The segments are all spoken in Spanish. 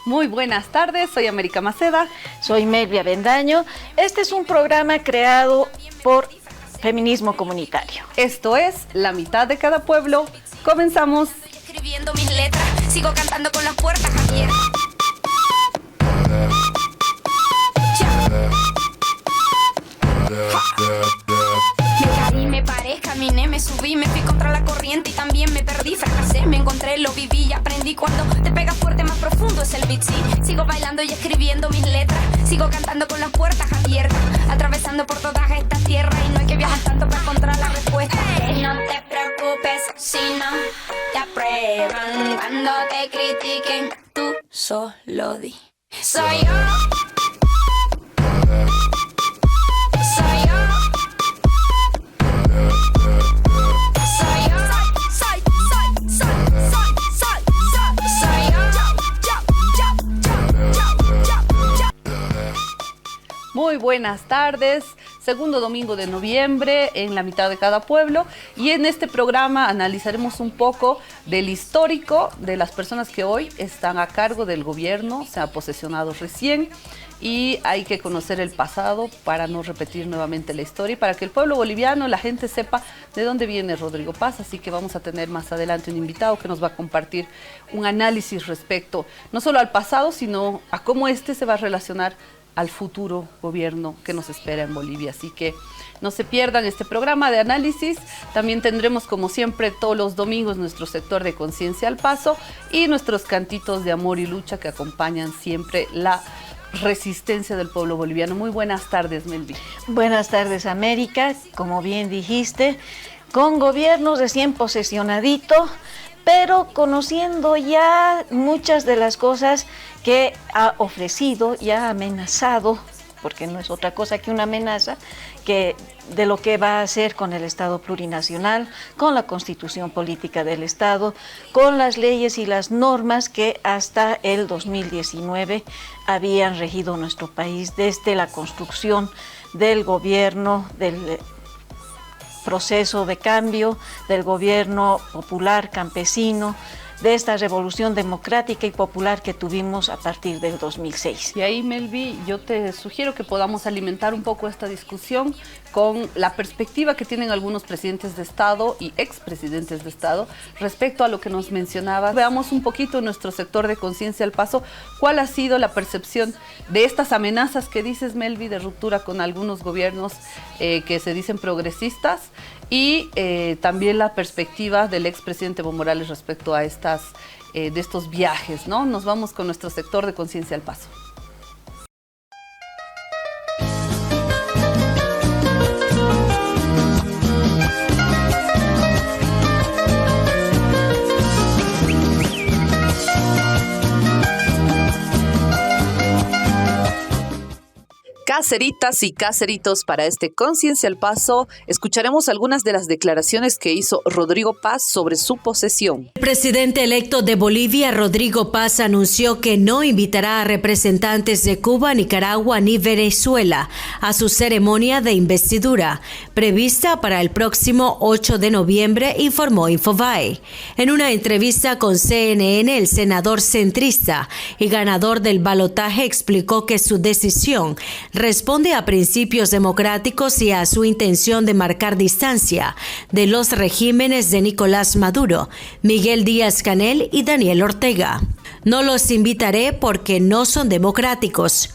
Muy buenas tardes, soy América Maceda. Soy Melvia Bendaño. Este es un programa creado por Feminismo Comunitario. Esto es La Mitad de Cada Pueblo. Comenzamos. Escribiendo mis letras, sigo cantando con las puertas abiertas. Me paré, caminé, me subí, me fui contra la corriente y también me perdí, fracasé, me encontré, lo viví y aprendí. Cuando te pega fuerte, más profundo es el beat, sí. Sigo bailando y escribiendo mis letras, sigo cantando con las puertas abiertas, atravesando por toda esta tierra y no hay que viajar tanto para encontrar la respuesta. No te preocupes si no te aprueban, cuando te critiquen, tú solo di. Soy yo. Muy buenas tardes, segundo domingo de noviembre en La Mitad de Cada Pueblo, y en este programa analizaremos un poco del histórico de las personas que hoy están a cargo del gobierno, se han posesionado recién y hay que conocer el pasado para no repetir nuevamente la historia y para que el pueblo boliviano, la gente sepa de dónde viene Rodrigo Paz. Así que vamos a tener más adelante un invitado que nos va a compartir un análisis respecto no solo al pasado, sino a cómo este se va a relacionar al futuro gobierno que nos espera en Bolivia. Así que no se pierdan este programa de análisis. También tendremos, como siempre, todos los domingos nuestro sector de Conciencia al Paso y nuestros cantitos de amor y lucha que acompañan siempre la resistencia del pueblo boliviano. Muy buenas tardes, Melvi. Buenas tardes, América. Como bien dijiste, con gobierno recién posesionadito, pero conociendo ya muchas de las cosas que ha ofrecido y ha amenazado, porque no es otra cosa que una amenaza, que de lo que va a hacer con el Estado plurinacional, con la Constitución Política del Estado, con las leyes y las normas que hasta el 2019 habían regido nuestro país desde la construcción del gobierno, del proceso de cambio, del gobierno popular campesino, de esta revolución democrática y popular que tuvimos a partir del 2006. Y ahí, Melvi, yo te sugiero que podamos alimentar un poco esta discusión con la perspectiva que tienen algunos presidentes de Estado y expresidentes de Estado respecto a lo que nos mencionabas. Veamos un poquito en nuestro sector de Conciencia al Paso cuál ha sido la percepción de estas amenazas que dices, Melvi, de ruptura con algunos gobiernos que se dicen progresistas, y también la perspectiva del expresidente Evo Morales respecto a de estos viajes, ¿no? Nos vamos con nuestro sector de Conciencia al Paso. Caseritas y caseritos, para este Conciencia al Paso escucharemos algunas de las declaraciones que hizo Rodrigo Paz sobre su posesión. El presidente electo de Bolivia, Rodrigo Paz, anunció que no invitará a representantes de Cuba, Nicaragua ni Venezuela a su ceremonia de investidura, prevista para el próximo 8 de noviembre, informó Infobae. En una entrevista con CNN, el senador centrista y ganador del balotaje explicó que su decisión responde a principios democráticos y a su intención de marcar distancia de los regímenes de Nicolás Maduro, Miguel Díaz-Canel y Daniel Ortega. No los invitaré porque no son democráticos.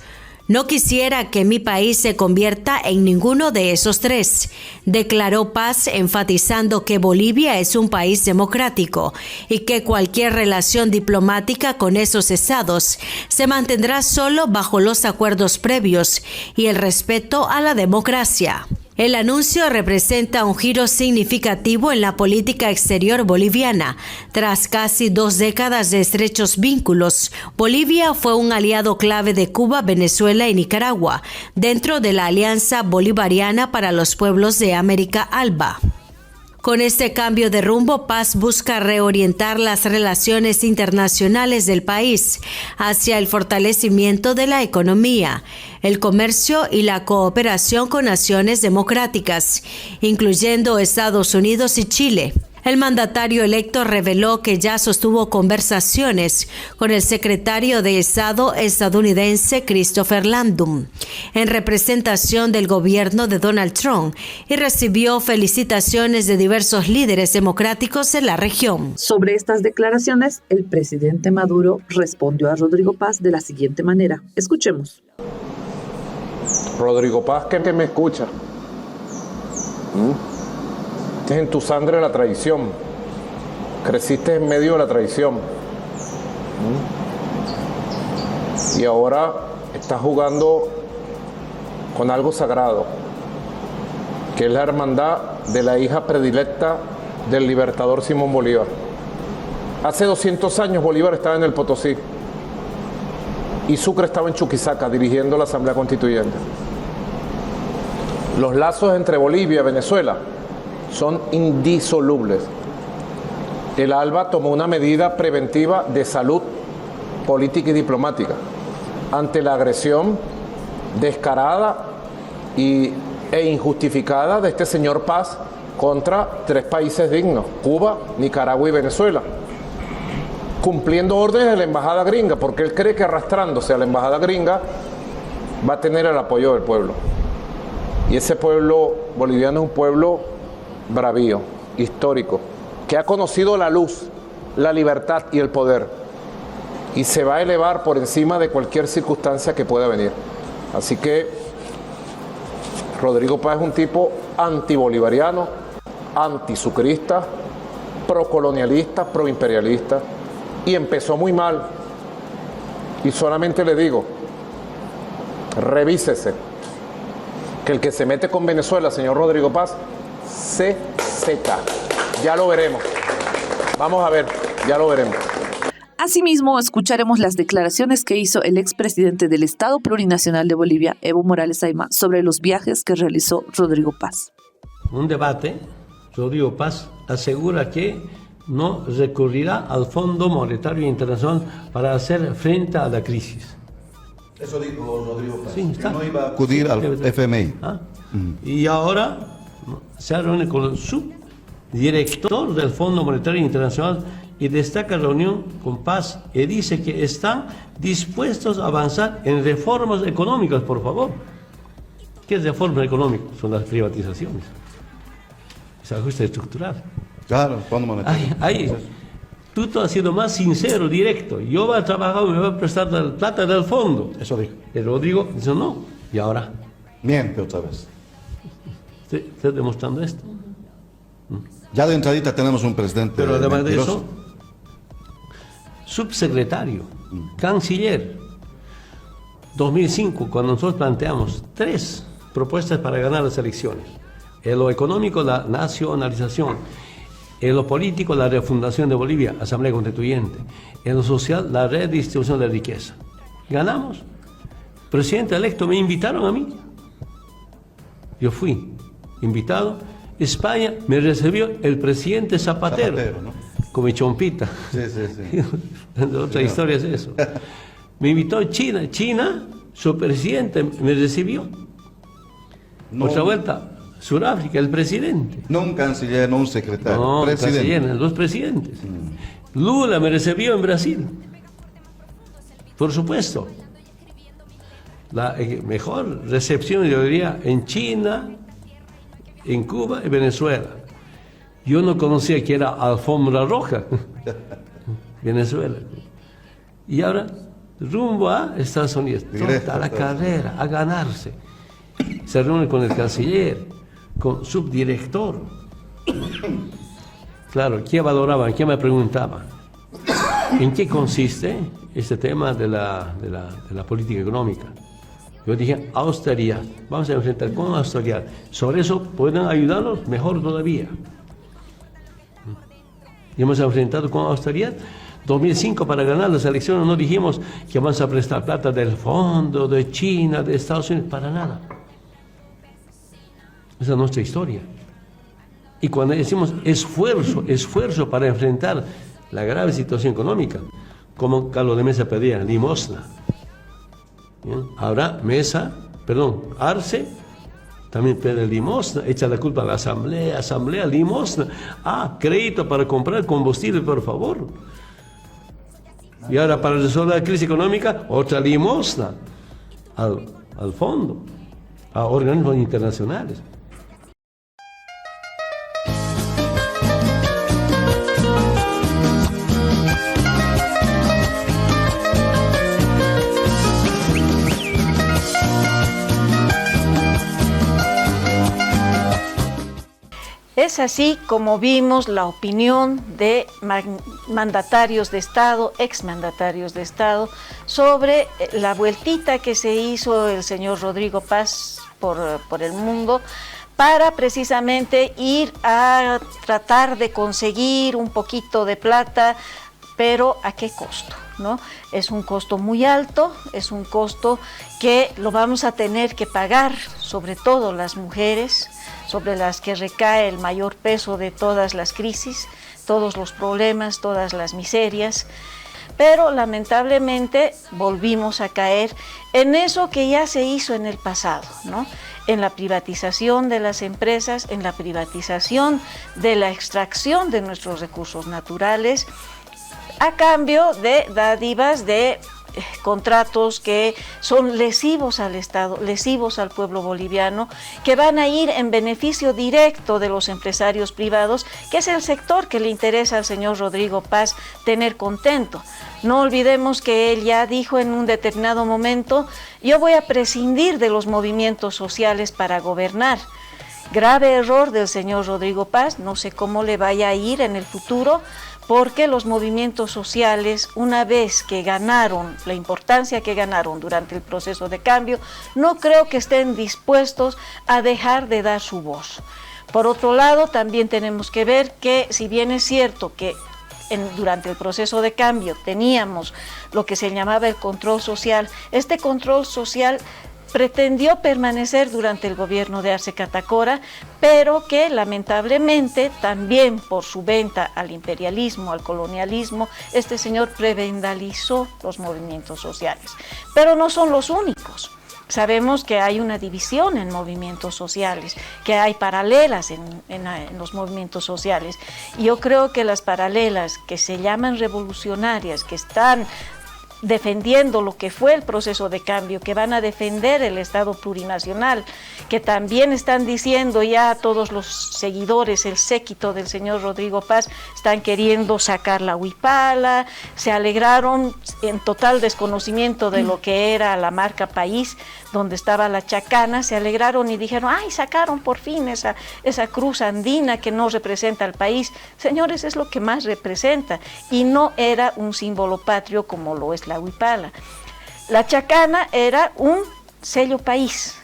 No quisiera que mi país se convierta en ninguno de esos tres, declaró Paz, enfatizando que Bolivia es un país democrático y que cualquier relación diplomática con esos estados se mantendrá solo bajo los acuerdos previos y el respeto a la democracia. El anuncio representa un giro significativo en la política exterior boliviana. Tras casi 2 décadas de estrechos vínculos, Bolivia fue un aliado clave de Cuba, Venezuela y Nicaragua, dentro de la Alianza Bolivariana para los Pueblos de América ALBA. Con este cambio de rumbo, Paz busca reorientar las relaciones internacionales del país hacia el fortalecimiento de la economía, el comercio y la cooperación con naciones democráticas, incluyendo Estados Unidos y Chile. El mandatario electo reveló que ya sostuvo conversaciones con el secretario de Estado estadounidense Christopher Landum en representación del gobierno de Donald Trump y recibió felicitaciones de diversos líderes democráticos en la región. Sobre estas declaraciones, el presidente Maduro respondió a Rodrigo Paz de la siguiente manera. Escuchemos. Rodrigo Paz, que me escucha. Es en tu sangre la traición. Creciste en medio de la traición. Y ahora estás jugando con algo sagrado, que es la hermandad de la hija predilecta del libertador Simón Bolívar. Hace 200 años Bolívar estaba en el Potosí y Sucre estaba en Chuquisaca dirigiendo la Asamblea Constituyente. Los lazos entre Bolivia y Venezuela son indisolubles. El ALBA tomó una medida preventiva de salud, política y diplomática ante la agresión descarada e injustificada de este señor Paz contra 3 países dignos, Cuba, Nicaragua y Venezuela, cumpliendo órdenes de la embajada gringa, porque él cree que arrastrándose a la embajada gringa va a tener el apoyo del pueblo. Y ese pueblo boliviano es un pueblo bravío, histórico, que ha conocido la luz, la libertad y el poder, y se va a elevar por encima de cualquier circunstancia que pueda venir. Así que Rodrigo Paz es un tipo antibolivariano, antisucrista, procolonialista, proimperialista, y empezó muy mal. Y solamente le digo, revísese, que el que se mete con Venezuela, señor Rodrigo Paz, se seca. Ya lo veremos. Vamos a ver, ya lo veremos. Asimismo, escucharemos las declaraciones que hizo el expresidente del Estado Plurinacional de Bolivia, Evo Morales Ayma, sobre los viajes que realizó Rodrigo Paz. Un debate, Rodrigo Paz asegura que no recurrirá al Fondo Monetario Internacional para hacer frente a la crisis. Eso dijo Rodrigo Paz, Sí, que no iba a acudir al FMI. ¿Ah? Y ahora se reúne con el subdirector del Fondo Monetario Internacional y destaca reunión con Paz y dice que están dispuestos a avanzar en reformas económicas, por favor. ¿Qué es reforma económica? Son las privatizaciones. Es ajuste estructural. Claro, Fondo Monetario. Tú has sido más sincero, directo. Yo voy a trabajar, me voy a prestar la plata del fondo. Eso dijo. Y Rodrigo dice no. ¿Y ahora? Miente otra vez. ¿Estoy demostrando esto? Ya de entradita tenemos un presidente. Pero además mentiroso. de eso, subsecretario, canciller. 2005, cuando nosotros planteamos 3 propuestas para ganar las elecciones. En lo económico, la nacionalización. En lo político, la refundación de Bolivia, Asamblea Constituyente. En lo social, la redistribución de la riqueza. Ganamos. Presidente electo, me invitaron a mí. Yo fui invitado. España me recibió el presidente Zapatero, ¿no? Con mi chompita. Sí. Otra historia es eso. Me invitó China. China, su presidente me recibió. No, Otra vuelta. Sudáfrica, el presidente. No un canciller, no un secretario. No, presidente. canciller, los presidentes. Lula me recibió en Brasil. Por supuesto. La mejor recepción, yo diría, en China, en Cuba y Venezuela. Yo no conocía que era alfombra roja. Venezuela. Y ahora, rumbo a Estados Unidos. A la carrera, a ganarse. Se reúne con el canciller, con subdirector. Claro, ¿qué valoraban? ¿Qué me preguntaban? ¿En qué consiste este tema de la política económica? Yo dije, austeridad. Vamos a enfrentar con austeridad. Sobre eso pueden ayudarnos mejor todavía. Y hemos enfrentado con austeridad. 2005, para ganar las elecciones, no dijimos que vamos a prestar plata del fondo, de China, de Estados Unidos, para nada. Esa es nuestra historia. Y cuando decimos esfuerzo para enfrentar la grave situación económica, como Carlos de Mesa pedía, limosna. ¿Bien? Ahora Arce También pide limosna, echa la culpa a la asamblea, limosna. Crédito para comprar combustible, por favor. Y ahora para resolver la crisis económica, otra limosna al fondo, a organismos internacionales. Es así como vimos la opinión de mandatarios de Estado, exmandatarios de Estado, sobre la vueltita que se hizo el señor Rodrigo Paz por el mundo para precisamente ir a tratar de conseguir un poquito de plata, pero ¿a qué costo? ¿No? Es un costo muy alto, es un costo que lo vamos a tener que pagar, sobre todo las mujeres, sobre las que recae el mayor peso de todas las crisis, todos los problemas, todas las miserias, pero lamentablemente volvimos a caer en eso que ya se hizo en el pasado, ¿no? En la privatización de las empresas, en la privatización de la extracción de nuestros recursos naturales, a cambio de dádivas, de contratos que son lesivos al Estado, lesivos al pueblo boliviano, que van a ir en beneficio directo de los empresarios privados, que es el sector que le interesa al señor Rodrigo Paz tener contento. No olvidemos que él ya dijo en un determinado momento: yo voy a prescindir de los movimientos sociales para gobernar. Grave error del señor Rodrigo Paz, no sé cómo le vaya a ir en el futuro, porque los movimientos sociales, una vez que ganaron la importancia que ganaron durante el proceso de cambio, no creo que estén dispuestos a dejar de dar su voz. Por otro lado, también tenemos que ver que, si bien es cierto que durante el proceso de cambio teníamos lo que se llamaba el control social, este control social pretendió permanecer durante el gobierno de Arce Catacora, pero que lamentablemente también por su venta al imperialismo, al colonialismo, este señor prebendalizó los movimientos sociales. Pero no son los únicos. Sabemos que hay una división en movimientos sociales, que hay paralelas en los movimientos sociales. Y yo creo que las paralelas que se llaman revolucionarias, que están defendiendo lo que fue el proceso de cambio, que van a defender el Estado plurinacional, que también están diciendo ya todos los seguidores, el séquito del señor Rodrigo Paz, están queriendo sacar la huipala, se alegraron en total desconocimiento de lo que era la marca país, donde estaba la chacana, se alegraron y dijeron: ¡ay, sacaron por fin esa cruz andina que no representa al país! Señores, es lo que más representa, y no era un símbolo patrio como lo es la huipala. La chacana era un sello país,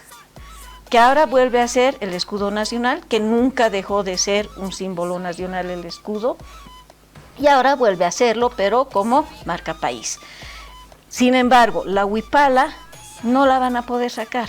que ahora vuelve a ser el escudo nacional, que nunca dejó de ser un símbolo nacional el escudo, y ahora vuelve a serlo, pero como marca país. Sin embargo, la huipala no la van a poder sacar,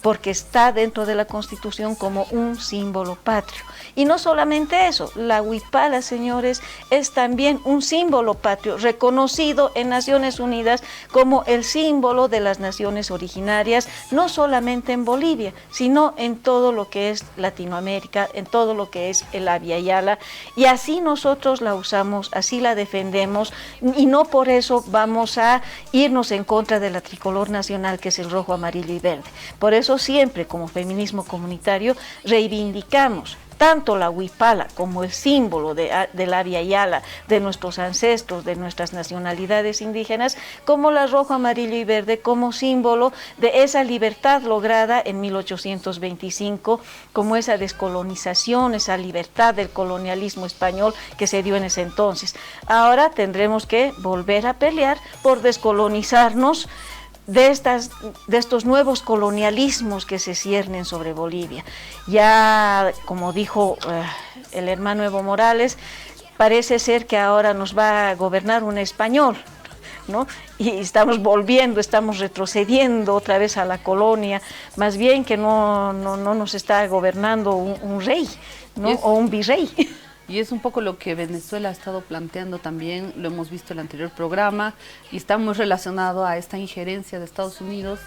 porque está dentro de la Constitución como un símbolo patrio. Y no solamente eso, la huipala, señores, es también un símbolo patrio, reconocido en Naciones Unidas como el símbolo de las naciones originarias, no solamente en Bolivia, sino en todo lo que es Latinoamérica, en todo lo que es el Abya Yala, y así nosotros la usamos, así la defendemos, y no por eso vamos a irnos en contra de la tricolor nacional, que es el rojo, amarillo y verde. Por eso siempre, como feminismo comunitario, reivindicamos tanto la huipala como el símbolo del Abya Yala, de nuestros ancestros, de nuestras nacionalidades indígenas, como la rojo, amarillo y verde, como símbolo de esa libertad lograda en 1825, como esa descolonización, esa libertad del colonialismo español que se dio en ese entonces. Ahora tendremos que volver a pelear por descolonizarnos de estos nuevos colonialismos que se ciernen sobre Bolivia. Ya, como dijo el hermano Evo Morales, parece ser que ahora nos va a gobernar un español, ¿no? Y estamos volviendo, estamos retrocediendo otra vez a la colonia, más bien que no nos está gobernando un rey, ¿no? O un virrey. Y es un poco lo que Venezuela ha estado planteando también, lo hemos visto en el anterior programa, y está muy relacionado a esta injerencia de Estados Unidos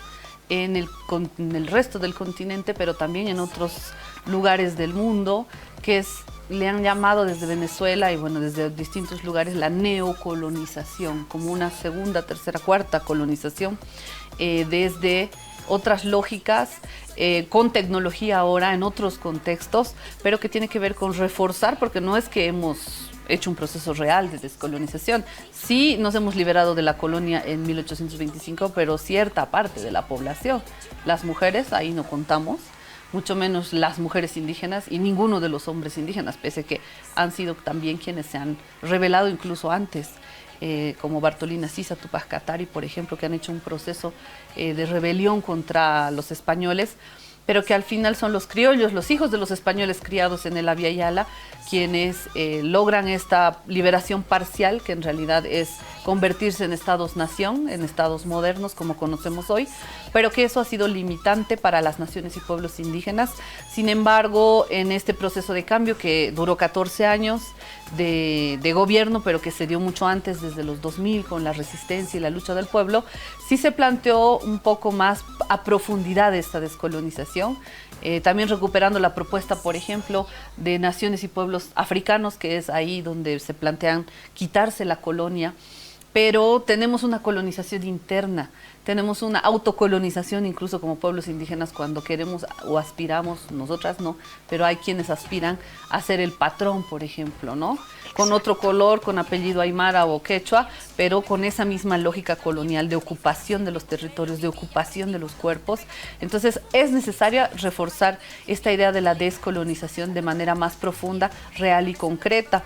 en el resto del continente, pero también en otros lugares del mundo, que le han llamado desde Venezuela y bueno, desde distintos lugares la neocolonización, como una segunda, tercera, cuarta colonización, desde otras lógicas, con tecnología ahora en otros contextos, pero que tiene que ver con reforzar, porque no es que hemos hecho un proceso real de descolonización. Sí nos hemos liberado de la colonia en 1825, pero cierta parte de la población, las mujeres, ahí no contamos, mucho menos las mujeres indígenas y ninguno de los hombres indígenas, pese a que han sido también quienes se han rebelado incluso antes, como Bartolina Sisa, Tupac Katari, por ejemplo, que han hecho un proceso de rebelión contra los españoles, pero que al final son los criollos, los hijos de los españoles criados en el Abya Yala, quienes logran esta liberación parcial, que en realidad es convertirse en estados-nación, en estados modernos como conocemos hoy, pero que eso ha sido limitante para las naciones y pueblos indígenas. Sin embargo, en este proceso de cambio que duró 14 años de gobierno, pero que se dio mucho antes, desde los 2000, con la resistencia y la lucha del pueblo, sí se planteó un poco más a profundidad esta descolonización, también recuperando la propuesta, por ejemplo, de naciones y pueblos africanos, que es ahí donde se plantean quitarse la colonia, pero tenemos una colonización interna, tenemos una autocolonización incluso como pueblos indígenas cuando queremos o aspiramos, nosotras no, pero hay quienes aspiran a ser el patrón, por ejemplo, ¿no? Con otro color, con apellido aymara o quechua, pero con esa misma lógica colonial de ocupación de los territorios, de ocupación de los cuerpos. Entonces es necesario reforzar esta idea de la descolonización de manera más profunda, real y concreta.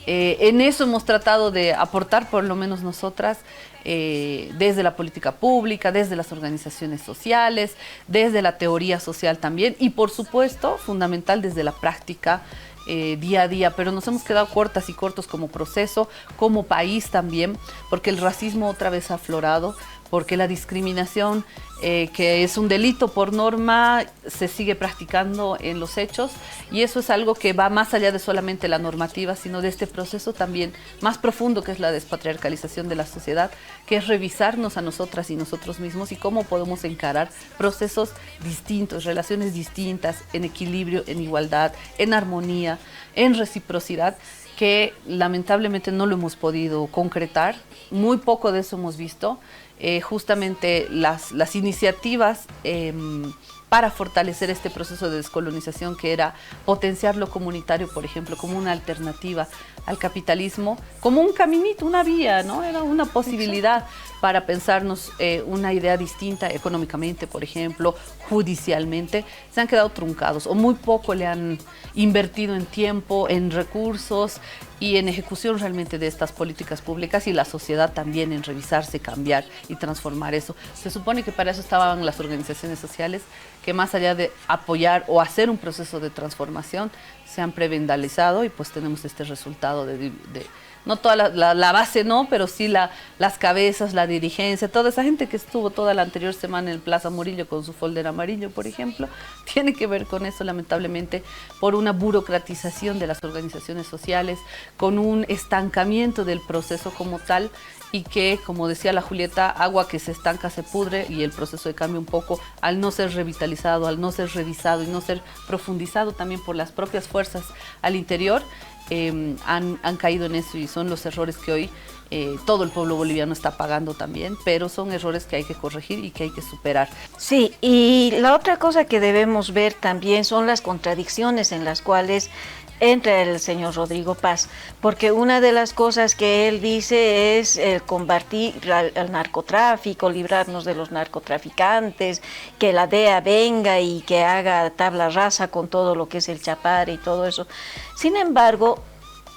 En eso hemos tratado de aportar, por lo menos nosotras, desde la política pública, desde las organizaciones sociales, desde la teoría social también y, por supuesto, fundamental desde la práctica día a día, pero nos hemos quedado cortas y cortos como proceso, como país también, porque el racismo otra vez ha aflorado, porque la discriminación, que es un delito por norma, se sigue practicando en los hechos, y eso es algo que va más allá de solamente la normativa, sino de este proceso también más profundo, que es la despatriarcalización de la sociedad, que es revisarnos a nosotras y nosotros mismos y cómo podemos encarar procesos distintos, relaciones distintas, en equilibrio, en igualdad, en armonía, en reciprocidad, que lamentablemente no lo hemos podido concretar. Muy poco de eso hemos visto. Justamente las iniciativas para fortalecer este proceso de descolonización, que era potenciar lo comunitario, por ejemplo, como una alternativa al capitalismo, como un caminito, una vía, ¿no? Era una posibilidad para pensarnos una idea distinta económicamente, por ejemplo, judicialmente, se han quedado truncados o muy poco le han invertido en tiempo, en recursos y en ejecución realmente de estas políticas públicas, y la sociedad también en revisarse, cambiar y transformar eso. Se supone que para eso estaban las organizaciones sociales, que más allá de apoyar o hacer un proceso de transformación, se han prevendalizado y pues tenemos este resultado de no toda la base, no, pero sí las cabezas, la dirigencia, toda esa gente que estuvo toda la anterior semana en Plaza Murillo con su folder amarillo, por ejemplo, tiene que ver con eso, lamentablemente, por una burocratización de las organizaciones sociales, con un estancamiento del proceso como tal, y que, como decía la Julieta, agua que se estanca se pudre, y el proceso de cambio un poco, al no ser revitalizado, al no ser revisado y no ser profundizado también por las propias fuerzas al interior, han caído en eso, y son los errores que hoy todo el pueblo boliviano está pagando también, pero son errores que hay que corregir y que hay que superar. Sí, y la otra cosa que debemos ver también son las contradicciones en las cuales entra el señor Rodrigo Paz, porque una de las cosas que él dice es combatir al narcotráfico, librarnos de los narcotraficantes, que la DEA venga y que haga tabla rasa con todo lo que es el Chapare y todo eso. Sin embargo,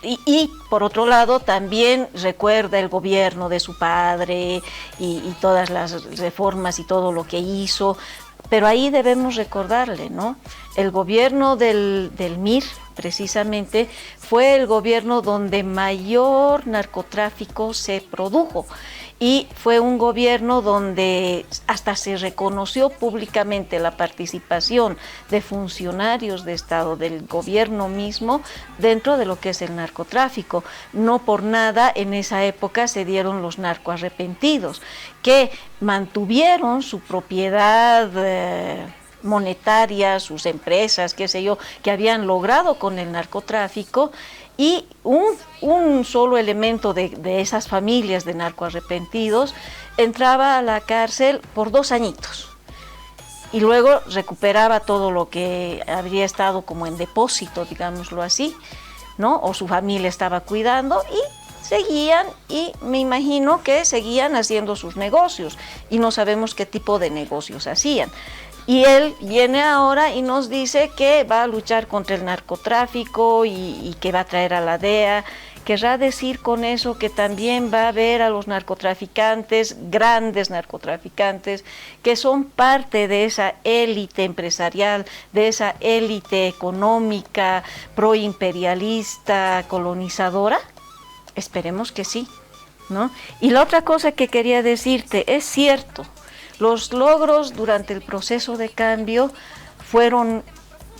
y por otro lado también recuerda el gobierno de su padre y todas las reformas y todo lo que hizo, pero ahí debemos recordarle, ¿no? El gobierno del MIR, precisamente, fue el gobierno donde mayor narcotráfico se produjo. y fue un gobierno donde hasta se reconoció públicamente la participación de funcionarios de Estado, del gobierno mismo, dentro de lo que es el narcotráfico. No por nada en esa época se dieron los narcoarrepentidos, que mantuvieron su propiedad monetaria, sus empresas, qué sé yo, que habían logrado con el narcotráfico, y un solo elemento de esas familias de narcoarrepentidos entraba a la cárcel por 2 añitos y luego recuperaba todo lo que habría estado como en depósito, digámoslo así, ¿no? O su familia estaba cuidando, y seguían, y me imagino que seguían haciendo sus negocios, y no sabemos qué tipo de negocios hacían. Y él viene ahora y nos dice que va a luchar contra el narcotráfico y que va a traer a la DEA. Querrá decir con eso que también va a ver a los narcotraficantes, grandes narcotraficantes, que son parte de esa élite empresarial, de esa élite económica, proimperialista, colonizadora. Esperemos que sí, ¿no? Y la otra cosa que quería decirte, es cierto, los logros durante el proceso de cambio fueron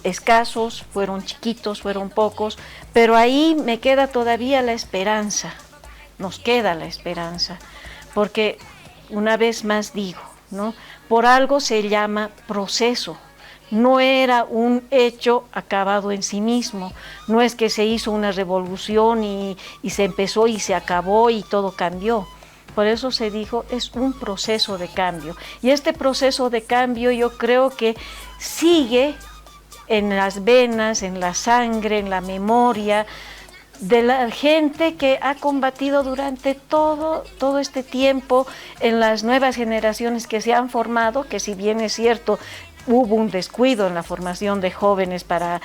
escasos, fueron chiquitos, fueron pocos, pero ahí me queda todavía la esperanza, nos queda la esperanza, porque una vez más digo, ¿no? Por algo se llama proceso. No era un hecho acabado en sí mismo, no es que se hizo una revolución y se empezó y se acabó y todo cambió. Por eso se dijo, es un proceso de cambio. Y este proceso de cambio yo creo que sigue en las venas, en la sangre, en la memoria de la gente que ha combatido durante todo este tiempo, en las nuevas generaciones que se han formado, que si bien es cierto, hubo un descuido en la formación de jóvenes para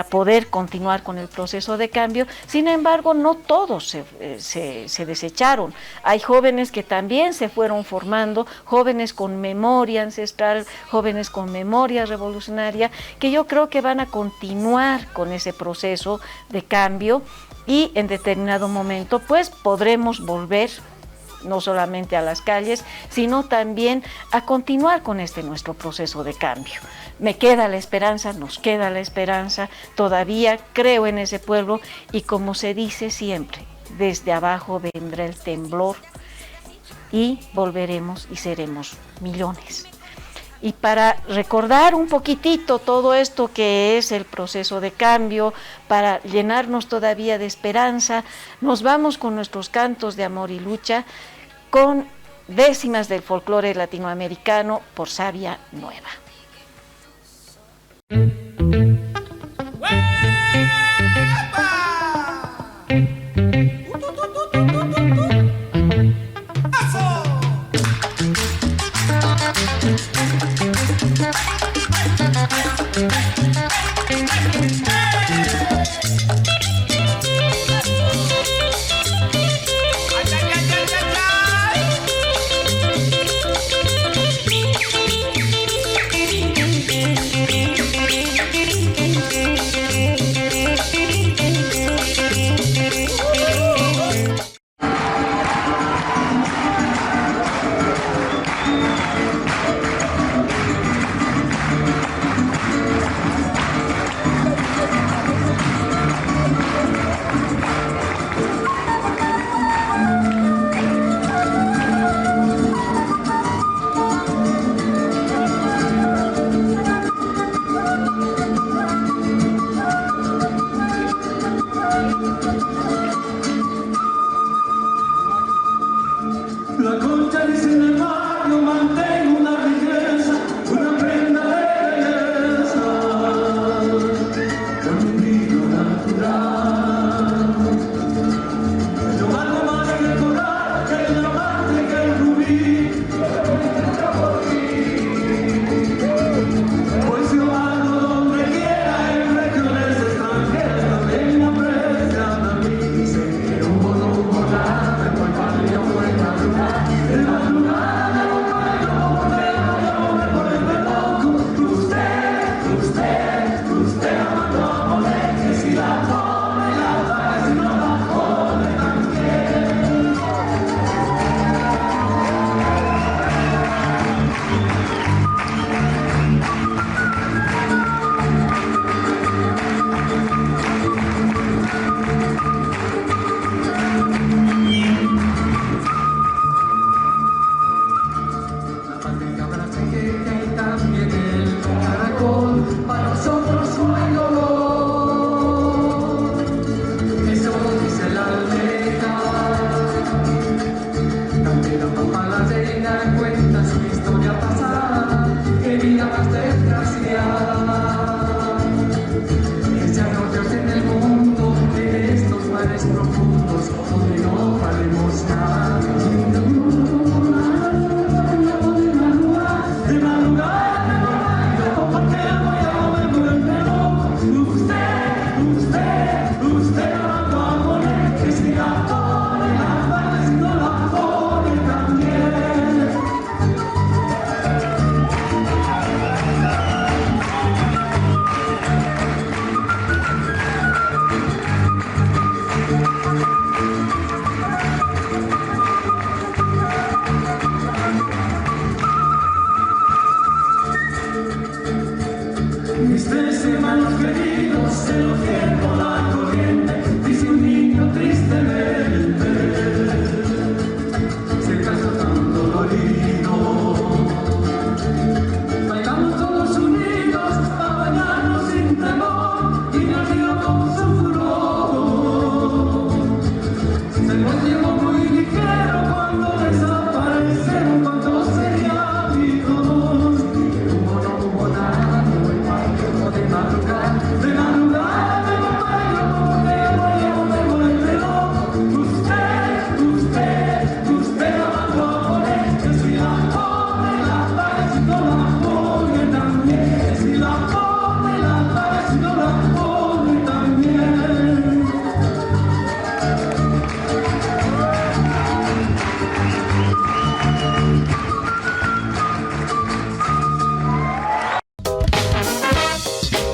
poder continuar con el proceso de cambio. Sin embargo, no todos se desecharon. Hay jóvenes que también se fueron formando, jóvenes con memoria ancestral, jóvenes con memoria revolucionaria, que yo creo que van a continuar con ese proceso de cambio, y en determinado momento pues podremos volver no solamente a las calles, sino también a continuar con nuestro proceso de cambio. Me queda la esperanza, nos queda la esperanza, todavía creo en ese pueblo, y como se dice siempre, desde abajo vendrá el temblor y volveremos y seremos millones. Y para recordar un poquitito todo esto que es el proceso de cambio, para llenarnos todavía de esperanza, nos vamos con nuestros cantos de amor y lucha, con décimas del folclore latinoamericano por Savia Nueva.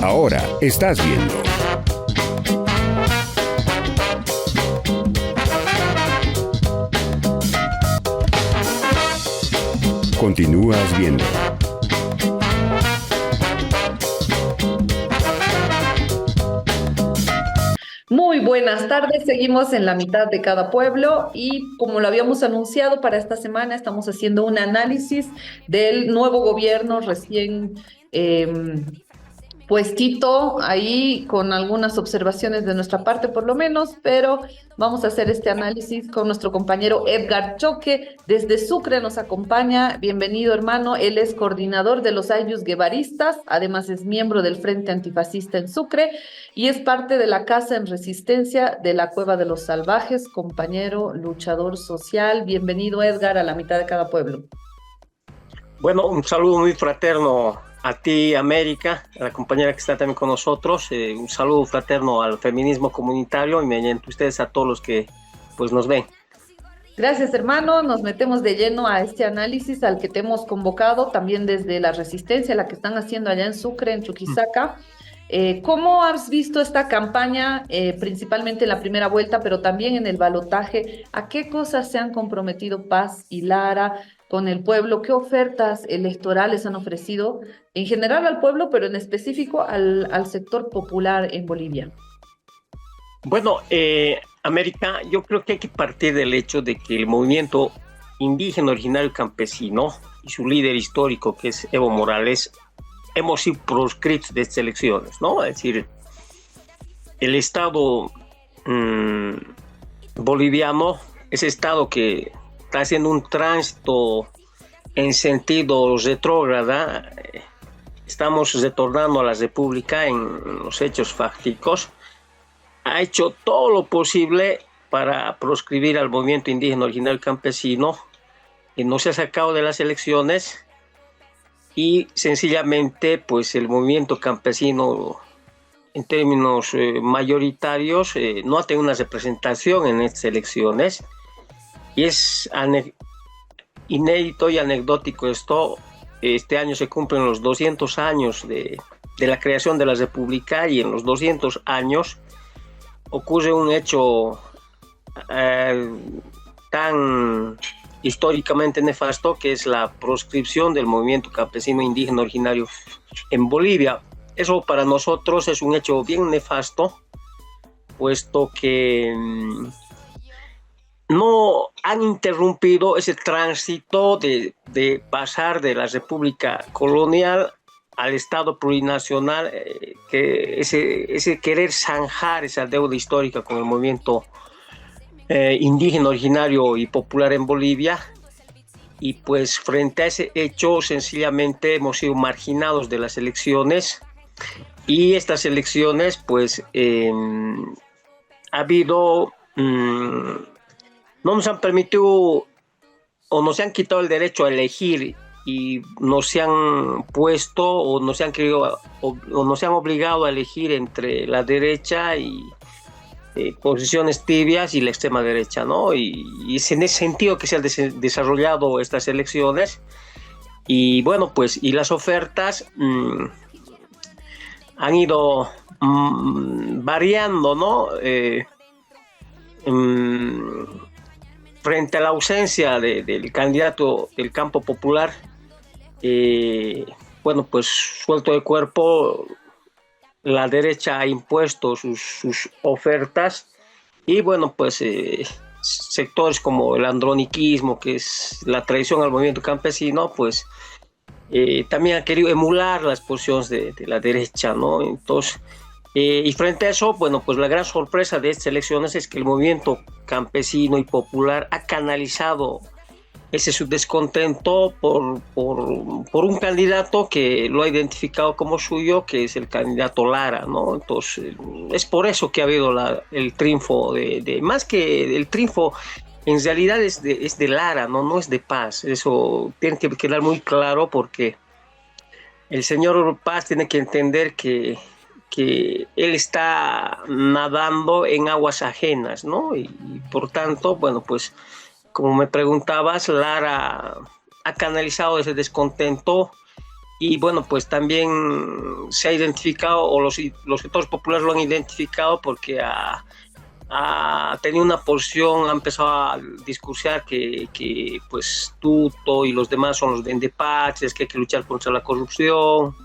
Ahora estás viendo. Continúas viendo. Muy buenas tardes, seguimos en la mitad de cada pueblo y como lo habíamos anunciado para esta semana estamos haciendo un análisis del nuevo gobierno recién puestito ahí con algunas observaciones de nuestra parte por lo menos, pero vamos a hacer este análisis con nuestro compañero Edgar Choque, desde Sucre nos acompaña. Bienvenido, hermano. Él es coordinador de los Ayllus Guevaristas, además es miembro del Frente Antifascista en Sucre y es parte de la Casa en Resistencia de la Cueva de los Salvajes, compañero luchador social. Bienvenido, Edgar, a la mitad de cada pueblo. Bueno, un saludo muy fraterno a ti, América, a la compañera que está también con nosotros, un saludo fraterno al feminismo comunitario y mediante ustedes a todos los que pues nos ven. Gracias, hermano. Nos metemos de lleno a este análisis al que te hemos convocado también desde la resistencia, la que están haciendo allá en Sucre, en Chuquisaca. ¿Cómo has visto esta campaña, principalmente en la primera vuelta, pero también en el balotaje? ¿A qué cosas se han comprometido Paz y Lara con el pueblo? ¿Qué ofertas electorales han ofrecido en general al pueblo, pero en específico al sector popular en Bolivia? Bueno, América, yo creo que hay que partir del hecho de que el movimiento indígena originario campesino y su líder histórico, que es Evo Morales, hemos sido proscritos de estas elecciones, ¿no? Es decir, el Estado boliviano, ese Estado que está haciendo un tránsito en sentido retrógrada, estamos retornando a la República en los hechos fácticos, ha hecho todo lo posible para proscribir al movimiento indígena originario campesino, que no se ha sacado de las elecciones y sencillamente pues el movimiento campesino en términos mayoritarios no ha tenido una representación en estas elecciones. Y es inédito y anecdótico esto. Este año se cumplen los 200 años de la creación de la República y en los 200 años ocurre un hecho tan históricamente nefasto que es la proscripción del movimiento campesino indígena originario en Bolivia. Eso para nosotros es un hecho bien nefasto, puesto que no han interrumpido ese tránsito de pasar de la República colonial al Estado plurinacional, que ese querer zanjar esa deuda histórica con el movimiento indígena originario y popular en Bolivia. Y pues frente a ese hecho sencillamente hemos sido marginados de las elecciones y estas elecciones pues ha habido no nos han permitido o nos han quitado el derecho a elegir y nos han puesto o nos han querido o nos han obligado a elegir entre la derecha y posiciones tibias y la extrema derecha, ¿no? Y es en ese sentido que se han desarrollado estas elecciones. Y bueno, pues, y las ofertas han ido variando, ¿no? Frente a la ausencia del candidato del campo popular, bueno, pues suelto de cuerpo, la derecha ha impuesto sus ofertas y bueno, pues sectores como el androniquismo, que es la traición al movimiento campesino, pues también han querido emular las posiciones de la derecha, ¿no? Entonces, y frente a eso, bueno, pues la gran sorpresa de estas elecciones es que el movimiento campesino y popular ha canalizado ese su descontento por un candidato que lo ha identificado como suyo, que es el candidato Lara, ¿no? Entonces, es por eso que ha habido el triunfo más que el triunfo, en realidad es de Lara, no es de Paz. Eso tiene que quedar muy claro porque el señor Paz tiene que entender que él está nadando en aguas ajenas, ¿no? Y por tanto, bueno, pues como me preguntabas, Lara ha canalizado ese descontento y bueno, pues también se ha identificado, o los sectores populares lo han identificado porque ha tenido una posición, ha empezado a discursar que pues Tuto y los demás son los vendepatrias, que hay que luchar contra la corrupción,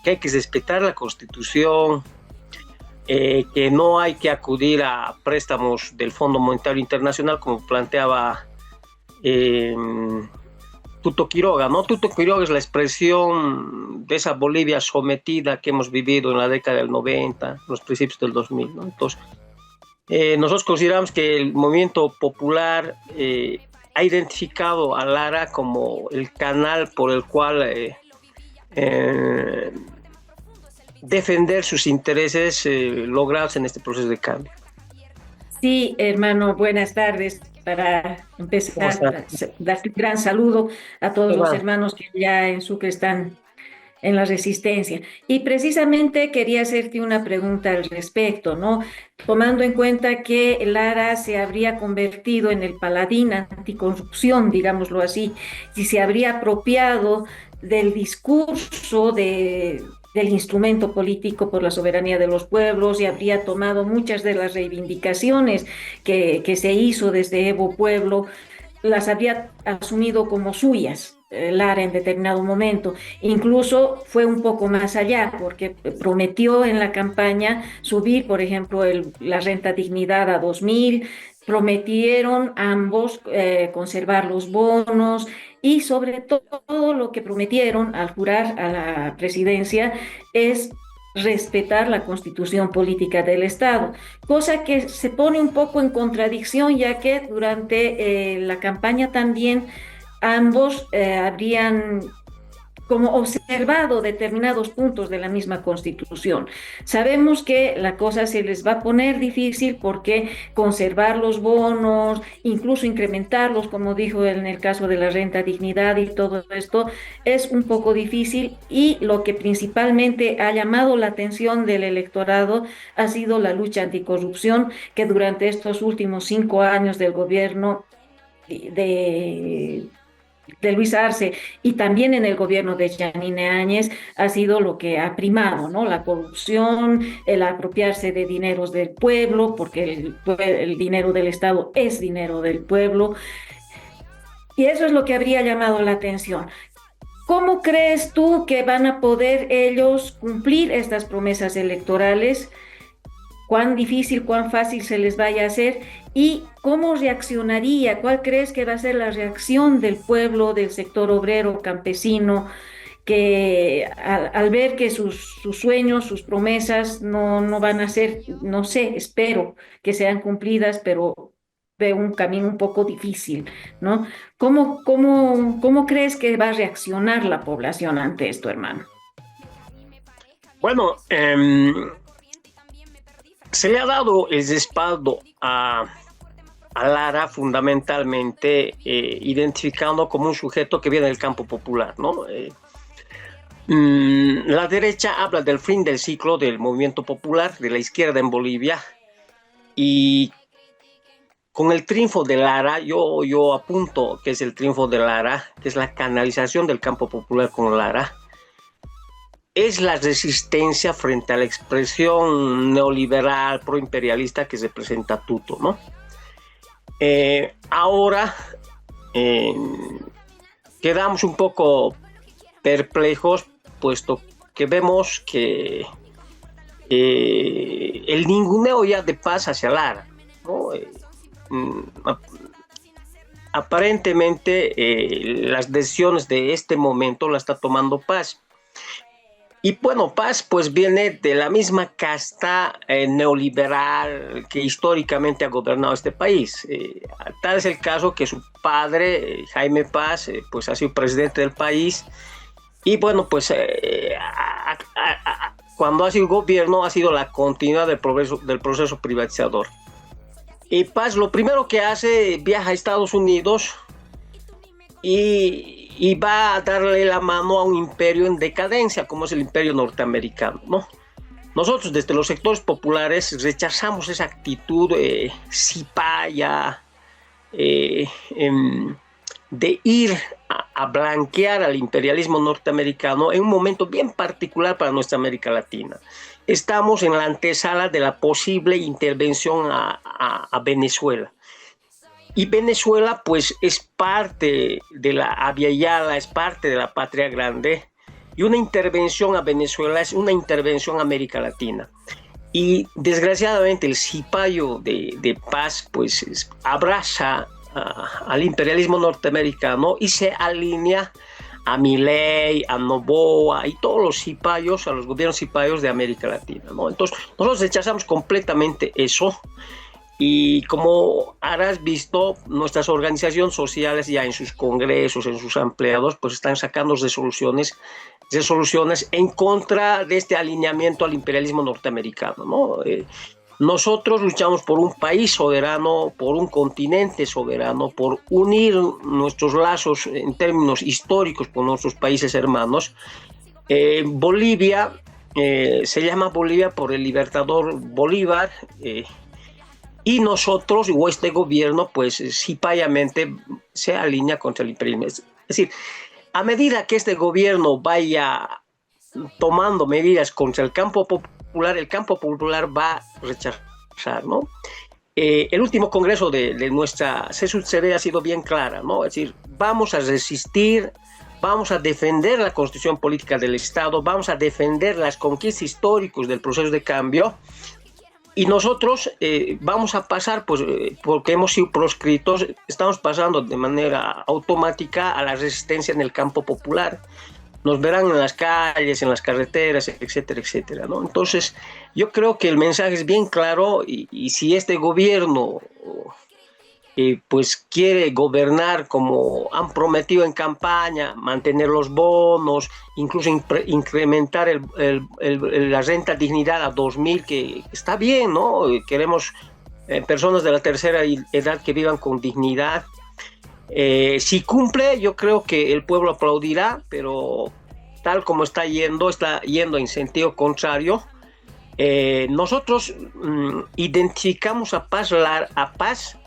que hay que respetar la Constitución, que no hay que acudir a préstamos del Fondo Monetario Internacional como planteaba Tuto Quiroga, ¿no? Tuto Quiroga es la expresión de esa Bolivia sometida que hemos vivido en la década del 90, los principios del 2000, ¿no? Entonces, nosotros consideramos que el movimiento popular ha identificado a Lara como el canal por el cual defender sus intereses logrados en este proceso de cambio. Sí, hermano, buenas tardes. Para empezar, darte un gran saludo a todos los hermanos que ya en Sucre están en la resistencia. Y precisamente quería hacerte una pregunta al respecto, ¿no? Tomando en cuenta que Lara se habría convertido en el paladín anticorrupción, digámoslo así, si se habría apropiado del discurso del instrumento político por la soberanía de los pueblos y habría tomado muchas de las reivindicaciones que se hizo desde Evo Pueblo, las habría asumido como suyas, Lara, en determinado momento. Incluso fue un poco más allá, porque prometió en la campaña subir, por ejemplo, la renta dignidad a 2.000, prometieron ambos conservar los bonos y sobre todo lo que prometieron al jurar a la presidencia es respetar la constitución política del Estado, cosa que se pone un poco en contradicción, ya que durante la campaña también ambos habrían como observado determinados puntos de la misma Constitución. Sabemos que la cosa se les va a poner difícil porque conservar los bonos, incluso incrementarlos, como dijo en el caso de la renta dignidad y todo esto, es un poco difícil, y lo que principalmente ha llamado la atención del electorado ha sido la lucha anticorrupción, que durante estos últimos 5 años del gobierno de Luis Arce y también en el gobierno de Yanine Áñez ha sido lo que ha primado, ¿no? La corrupción, el apropiarse de dineros del pueblo, porque el dinero del Estado es dinero del pueblo, y eso es lo que habría llamado la atención. ¿Cómo crees tú que van a poder ellos cumplir estas promesas electorales? ¿Cuán difícil, cuán fácil se les vaya a hacer? ¿Y cómo reaccionaría? ¿Cuál crees que va a ser la reacción del pueblo, del sector obrero, campesino, que al ver que sus sueños, sus promesas no van a ser, no sé, espero que sean cumplidas, pero de un camino un poco difícil, ¿no? ¿Cómo crees que va a reaccionar la población ante esto, hermano? Bueno, se le ha dado el respaldo a a Lara fundamentalmente identificando como un sujeto que viene del campo popular, ¿no? La derecha habla del fin del ciclo del movimiento popular, de la izquierda en Bolivia, y con el triunfo de Lara, yo apunto que es el triunfo de Lara, que es la canalización del campo popular con Lara, es la resistencia frente a la expresión neoliberal, proimperialista que representa Tuto, ¿no? Ahora quedamos un poco perplejos, puesto que vemos que el ninguneo ya de Paz hacia Lara, ¿no? Aparentemente las decisiones de este momento las está tomando Paz. Y bueno, Paz pues viene de la misma casta neoliberal que históricamente ha gobernado este país. Tal es el caso que su padre, Jaime Paz, pues ha sido presidente del país. Y bueno, pues cuando ha sido gobierno ha sido la continuidad del proceso privatizador. Y Paz lo primero que hace, viaja a Estados Unidos y va a darle la mano a un imperio en decadencia, como es el imperio norteamericano, ¿no? Nosotros desde los sectores populares rechazamos esa actitud cipaya de ir a blanquear al imperialismo norteamericano en un momento bien particular para nuestra América Latina. Estamos en la antesala de la posible intervención a Venezuela. Y Venezuela pues es parte de la Abya Yala, es parte de la Patria Grande, y una intervención a Venezuela es una intervención a América Latina. Y desgraciadamente el cipayo de Paz pues abraza al imperialismo norteamericano y se alinea a Milei, a Noboa y todos los cipayos, a los gobiernos cipayos de América Latina, ¿no? Entonces nosotros rechazamos completamente eso. Y como habrás visto, nuestras organizaciones sociales ya en sus congresos, en sus ampliados, pues están sacando resoluciones en contra de este alineamiento al imperialismo norteamericano, ¿no? Nosotros luchamos por un país soberano, por un continente soberano, por unir nuestros lazos en términos históricos con nuestros países hermanos. Bolivia se llama Bolivia por el libertador Bolívar, y nosotros, o este gobierno, pues cipayamente se alinea contra el imperialismo. Es decir, a medida que este gobierno vaya tomando medidas contra el campo popular va a rechazar, ¿no? El último congreso de nuestra CSUCD ha sido bien clara, ¿no? Es decir, vamos a resistir, vamos a defender la constitución política del Estado, vamos a defender las conquistas históricas del proceso de cambio. Y nosotros vamos a pasar, pues porque hemos sido proscritos, estamos pasando de manera automática a la resistencia en el campo popular. Nos verán en las calles, en las carreteras, etcétera, etcétera, ¿no? Entonces, yo creo que el mensaje es bien claro y si este gobierno pues quiere gobernar como han prometido en campaña, mantener los bonos, incluso incrementar la renta dignidad a 2.000, que está bien, ¿no? Queremos personas de la tercera edad que vivan con dignidad. Si cumple, yo creo que el pueblo aplaudirá, pero tal como está yendo en sentido contrario. Nosotros identificamos a Paz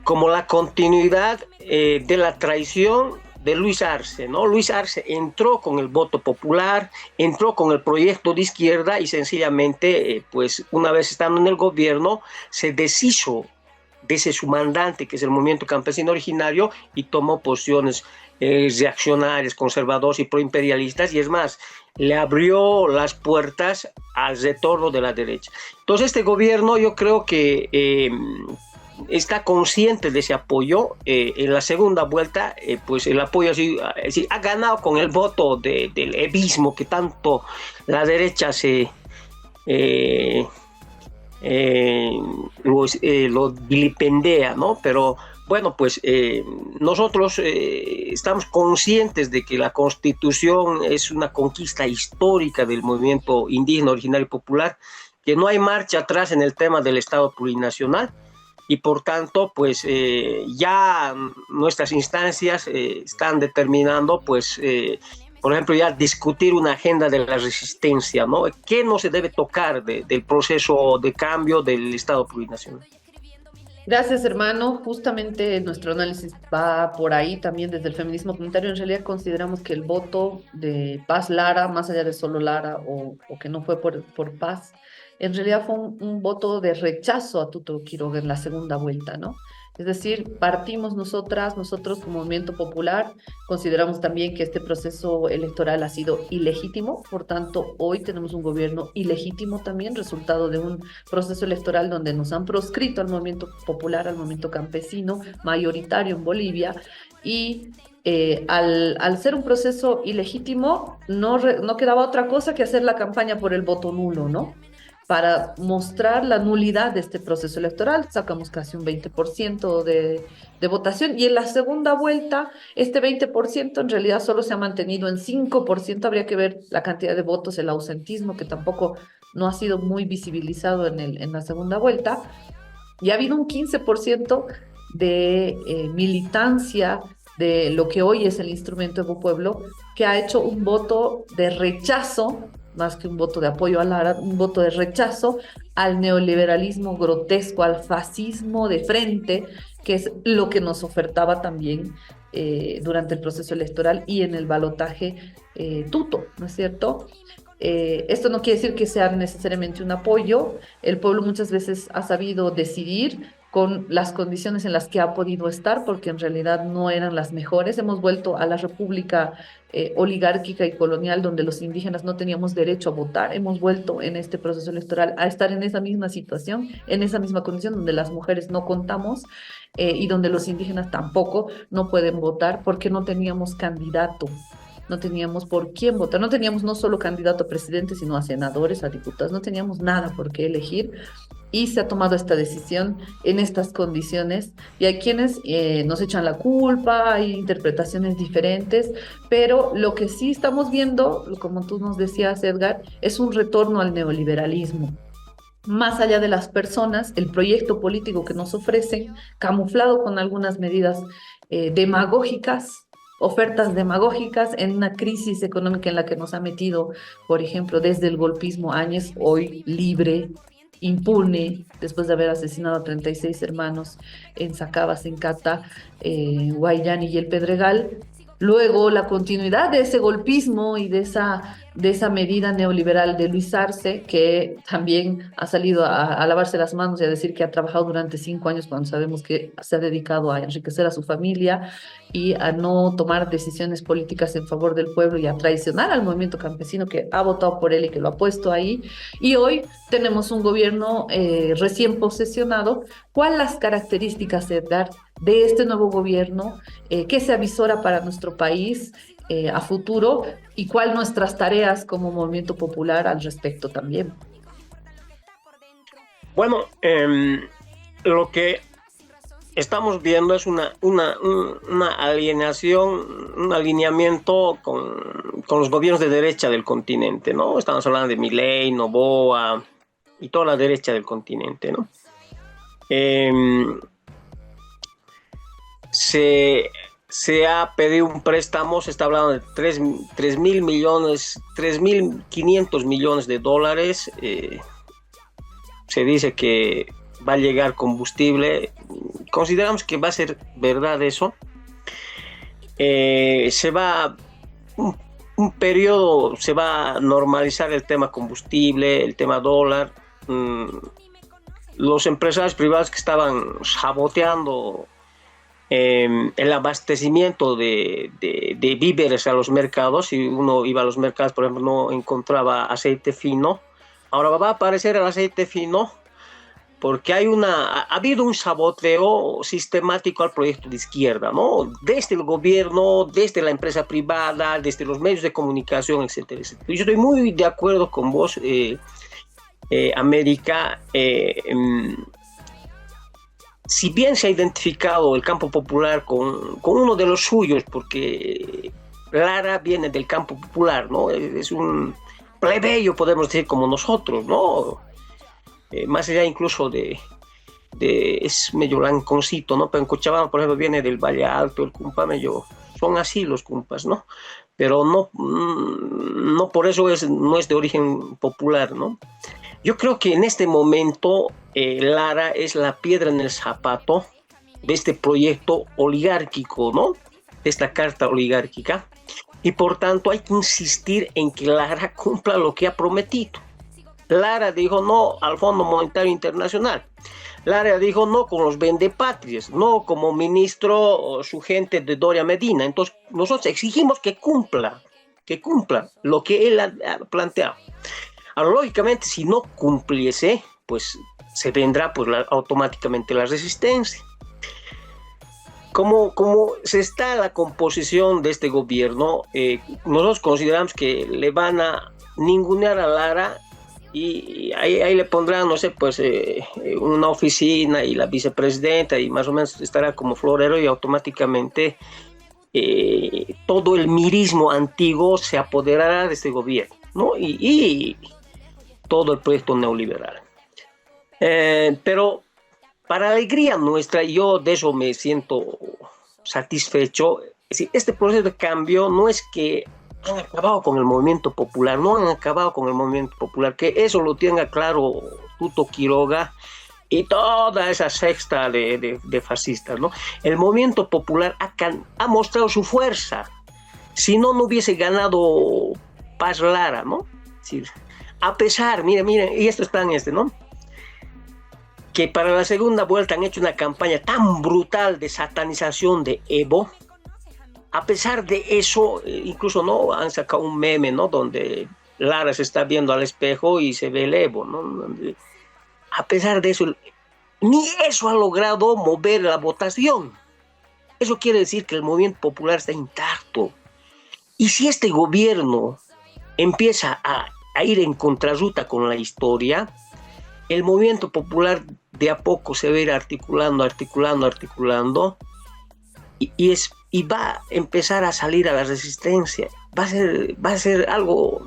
como la continuidad de la traición de Luis Arce, ¿no? Luis Arce entró con el voto popular, entró con el proyecto de izquierda y sencillamente, pues una vez estando en el gobierno, se deshizo de ese sumandante que es el movimiento campesino originario y tomó posiciones reaccionarias, conservadoras y proimperialistas, y es más, le abrió las puertas al retorno de la derecha. Entonces este gobierno yo creo que está consciente de ese apoyo. En la segunda vuelta, pues el apoyo ha ganado con el voto del evismo que tanto la derecha lo vilipendea, ¿no? Pero bueno, pues nosotros estamos conscientes de que la Constitución es una conquista histórica del movimiento indígena, originario y popular, que no hay marcha atrás en el tema del Estado plurinacional. y por tanto, pues ya nuestras instancias están determinando, pues, por ejemplo, ya discutir una agenda de la resistencia, ¿no? ¿Qué no se debe tocar del proceso de cambio del Estado plurinacional? Gracias, hermano. Justamente nuestro análisis va por ahí también desde el feminismo comunitario. En realidad consideramos que el voto de Paz Lara, más allá de solo Lara o que no fue por paz, en realidad fue un voto de rechazo a Tuto Quiroga en la segunda vuelta, ¿no? Es decir, partimos nosotros como movimiento popular, consideramos también que este proceso electoral ha sido ilegítimo, por tanto, hoy tenemos un gobierno ilegítimo también, resultado de un proceso electoral donde nos han proscrito al movimiento popular, al movimiento campesino, mayoritario en Bolivia, y al ser un proceso ilegítimo, no quedaba otra cosa que hacer la campaña por el voto nulo, ¿no? Para mostrar la nulidad de este proceso electoral, sacamos casi un 20% de votación, y en la segunda vuelta, este 20% en realidad solo se ha mantenido en 5%, habría que ver la cantidad de votos, el ausentismo, que tampoco no ha sido muy visibilizado en la segunda vuelta, y ha habido un 15% de militancia de lo que hoy es el instrumento Evo Pueblo, que ha hecho un voto de rechazo, más que un voto de apoyo a Lara, un voto de rechazo al neoliberalismo grotesco, al fascismo de frente, que es lo que nos ofertaba también durante el proceso electoral y en el balotaje Tuto, ¿no es cierto? Esto no quiere decir que sea necesariamente un apoyo. El pueblo muchas veces ha sabido decidir con las condiciones en las que ha podido estar, porque en realidad no eran las mejores. Hemos vuelto a la república oligárquica y colonial, donde los indígenas no teníamos derecho a votar. Hemos vuelto en este proceso electoral a estar en esa misma situación, en esa misma condición, donde las mujeres no contamos y donde los indígenas tampoco no pueden votar, porque no teníamos candidato. No teníamos por quién votar, no teníamos no solo candidato a presidente, sino a senadores, a diputados, no teníamos nada por qué elegir, y se ha tomado esta decisión en estas condiciones, y hay quienes nos echan la culpa, hay interpretaciones diferentes, pero lo que sí estamos viendo, como tú nos decías, Edgar, es un retorno al neoliberalismo. Más allá de las personas, el proyecto político que nos ofrecen, camuflado con algunas medidas demagógicas, ofertas demagógicas en una crisis económica en la que nos ha metido, por ejemplo, desde el golpismo Áñez, hoy libre, impune, después de haber asesinado a 36 hermanos en Sacabas, en Cata, Guayani y el Pedregal. Luego la continuidad de ese golpismo y de esa medida neoliberal de Luis Arce, que también ha salido a lavarse las manos y a decir que ha trabajado durante 5 años, cuando sabemos que se ha dedicado a enriquecer a su familia y a no tomar decisiones políticas en favor del pueblo y a traicionar al movimiento campesino que ha votado por él y que lo ha puesto ahí. Y hoy tenemos un gobierno recién posesionado. ¿Cuáles las características, Edgar, de este nuevo gobierno? ¿Qué se avisora para nuestro país a futuro? ¿Y cuáles nuestras tareas como movimiento popular al respecto también? Bueno, lo que estamos viendo es una alineación, un alineamiento con los gobiernos de derecha del continente, ¿no? Estamos hablando de Milei, Noboa y toda la derecha del continente, ¿no? Se ha pedido un préstamo, se está hablando de 3.500 millones de dólares. Se dice que va a llegar combustible. Consideramos que va a ser verdad eso. Un periodo se va a normalizar el tema combustible, el tema dólar. Los empresarios privados que estaban saboteando el abastecimiento de víveres a los mercados, si uno iba a los mercados, por ejemplo, no encontraba aceite fino. Ahora va a aparecer el aceite fino porque ha habido un saboteo sistemático al proyecto de izquierda, ¿no? Desde el gobierno, desde la empresa privada, desde los medios de comunicación, etcétera, etcétera. Yo estoy muy de acuerdo con vos, América. Si bien se ha identificado el campo popular con uno de los suyos, porque Lara viene del campo popular, ¿no? Es un plebeyo, podemos decir, como nosotros, ¿no? Más allá incluso de es medio lanconcito, ¿no? Pero en Cochabamba, por ejemplo, viene del Valle Alto, el cumpa medio, son así los cumpas, ¿no? Pero no por eso no es de origen popular, ¿no? Yo creo que en este momento Lara es la piedra en el zapato de este proyecto oligárquico, ¿no? De esta carta oligárquica, y por tanto hay que insistir en que Lara cumpla lo que ha prometido. Lara dijo no al Fondo Monetario Internacional. Lara dijo no con los vendepatrias, no como ministro su gente de Doria Medina. Entonces nosotros exigimos que cumpla lo que él ha planteado. Ahora, lógicamente, si no cumpliese, pues se vendrá pues, automáticamente la resistencia. Como se está la composición de este gobierno, nosotros consideramos que le van a ningunear a Lara y ahí le pondrán, no sé, pues una oficina y la vicepresidenta y más o menos estará como florero y automáticamente todo el mirismo antiguo se apoderará de este gobierno, ¿no? Y todo el proyecto neoliberal. Pero para alegría nuestra, yo de eso me siento satisfecho. Es decir, este proceso de cambio no es que han acabado con el movimiento popular, no han acabado con el movimiento popular, que eso lo tenga claro Tuto Quiroga y toda esa sexta de fascistas, ¿no? El movimiento popular ha mostrado su fuerza. Si no hubiese ganado Paz Lara, ¿no? Es decir, a pesar, miren, y esto está en ¿no? Que para la segunda vuelta han hecho una campaña tan brutal de satanización de Evo. A pesar de eso, incluso no han sacado un meme, ¿no? Donde Lara se está viendo al espejo y se ve el Evo, ¿no? A pesar de eso, ni eso ha logrado mover la votación. Eso quiere decir que el movimiento popular está intacto. Y si este gobierno empieza a ir en contrarruta con la historia, el movimiento popular de a poco se va a ir articulando y va a empezar a salir a la resistencia. Va a ser algo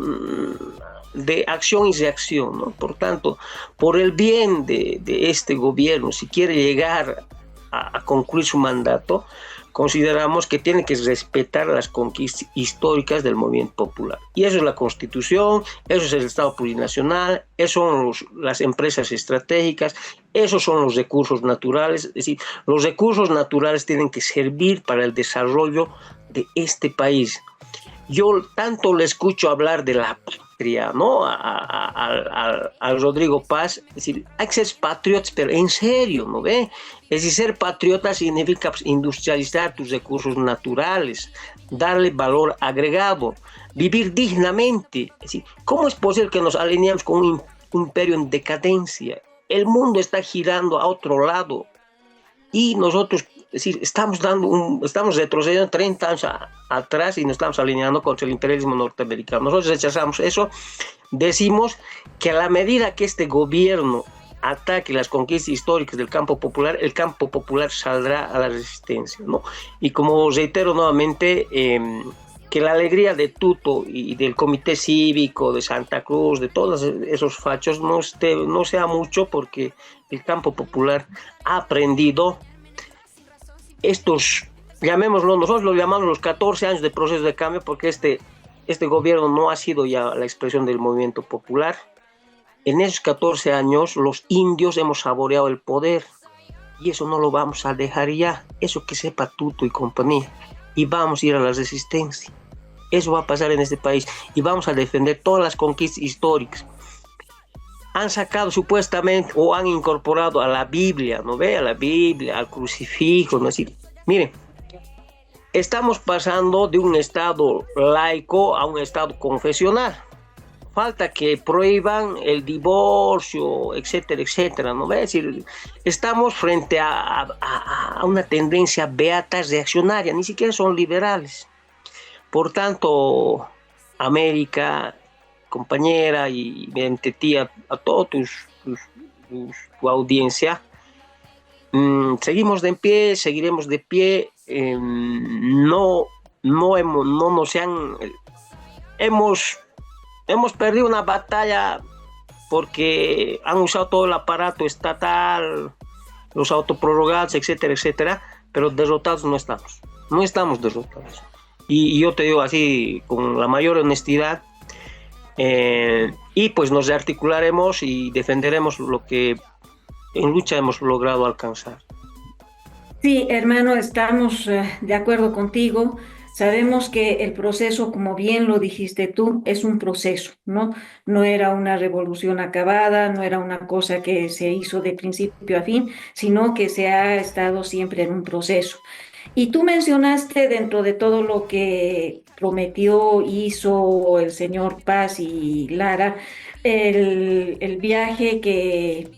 de acción y reacción, ¿no? Por tanto, por el bien de este gobierno, si quiere llegar a concluir su mandato, consideramos que tiene que respetar las conquistas históricas del movimiento popular. Y eso es la Constitución, eso es el Estado plurinacional, eso son las empresas estratégicas, esos son los recursos naturales. Es decir, los recursos naturales tienen que servir para el desarrollo de este país. Yo tanto le escucho hablar de la patria, ¿no? Al Rodrigo Paz, es decir, hay que ser patriotas, pero en serio, ¿no ve? Es decir, ser patriota significa industrializar tus recursos naturales, darle valor agregado, vivir dignamente. Es decir, ¿cómo es posible que nos alineamos con un imperio en decadencia? El mundo está girando a otro lado y nosotros, es decir, estamos retrocediendo 30 años atrás y nos estamos alineando contra el imperialismo norteamericano. Nosotros rechazamos eso. Decimos que a la medida que este gobierno ataque las conquistas históricas del campo popular, el campo popular saldrá a la resistencia, ¿no? Y como reitero nuevamente, que la alegría de Tuto y del Comité Cívico de Santa Cruz, de todos esos fachos, no sea mucho, porque el campo popular ha aprendido estos, llamémoslo, nosotros lo llamamos los 14 años de proceso de cambio, porque este gobierno no ha sido ya la expresión del movimiento popular. En esos 14 años los indios hemos saboreado el poder y eso no lo vamos a dejar ya, eso que sepa Tuto y compañía, y vamos a ir a la resistencia. Eso va a pasar en este país y vamos a defender todas las conquistas históricas. Han sacado supuestamente o han incorporado a la Biblia, ¿no ve? A la Biblia, al crucifijo, ¿no? Así, miren, estamos pasando de un estado laico a un estado confesional. Falta que prohíban el divorcio, etcétera, etcétera, ¿no? Es decir, estamos frente a una tendencia beata reaccionaria, ni siquiera son liberales. Por tanto, América, compañera y mediante ti a toda tu audiencia, seguimos de pie, seguiremos de pie, hemos perdido una batalla porque han usado todo el aparato estatal, los autoprorrogados, etcétera, etcétera, pero derrotados no estamos. No estamos derrotados. Y yo te digo así, con la mayor honestidad, y pues nos rearticularemos y defenderemos lo que en lucha hemos logrado alcanzar. Sí, hermano, estamos de acuerdo contigo. Sabemos que el proceso, como bien lo dijiste tú, es un proceso, ¿no? No era una revolución acabada, no era una cosa que se hizo de principio a fin, sino que se ha estado siempre en un proceso. Y tú mencionaste dentro de todo lo que prometió, hizo el señor Paz y Lara, el viaje que